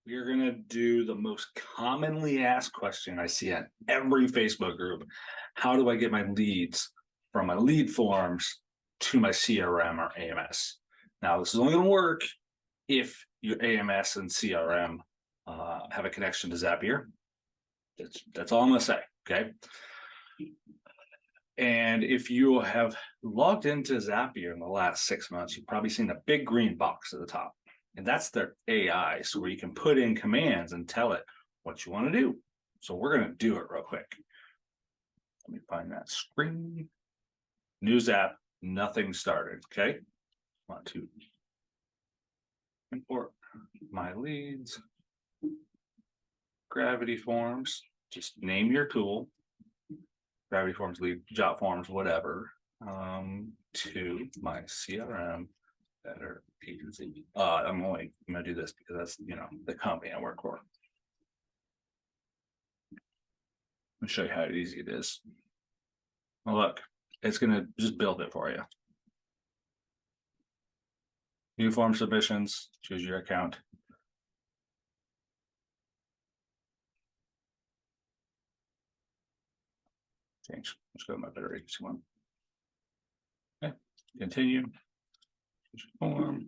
we are going to do the most commonly asked question I see on every Facebook group. How do I get my leads from my lead forms to my CRM or AMS? Now, this is only going to work if your AMS and CRM have a connection to Zapier. That's all I'm going to say, okay? And if you have logged into Zapier in the last 6 months, you've probably seen a big green box at the top. And that's their AI, so where you can put in commands and tell it what you want to do. So we're going to do it real quick. Let me find that screen. News app, nothing started, okay? Want to import my leads, Gravity Forms, just name your tool, Gravity Forms, lead, JotForms, whatever, to my CRM. Better agency. I'm gonna do this because that's the company I work for. Let me show you how easy it is. Well, look, it's gonna just build it for you. New form submissions, choose your account. Change. Let's go to my better agency one. Okay, continue. Form.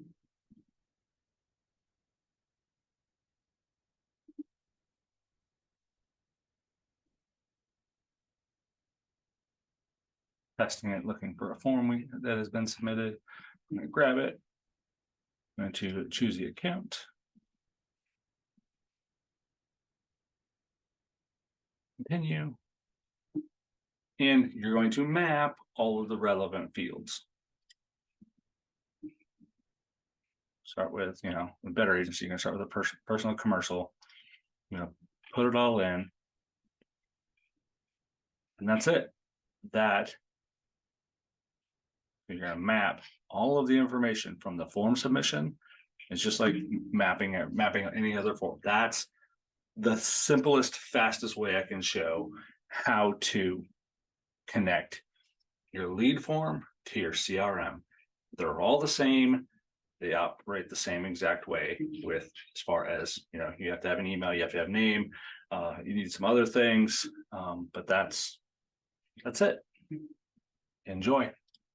Testing it, looking for a form that has been submitted. I'm going to grab it. I'm going to choose the account. Continue. And you're going to map all of the relevant fields. Start with, the better agency. You're going to start with a personal commercial. Put it all in. And that's it. That you're going to map all of the information from the form submission. It's just like mapping any other form. That's the simplest, fastest way I can show how to connect your lead form to your CRM. They're all the same. They operate the same exact way with as far as, you have to have an email, you have to have name, you need some other things, but that's it. Enjoy.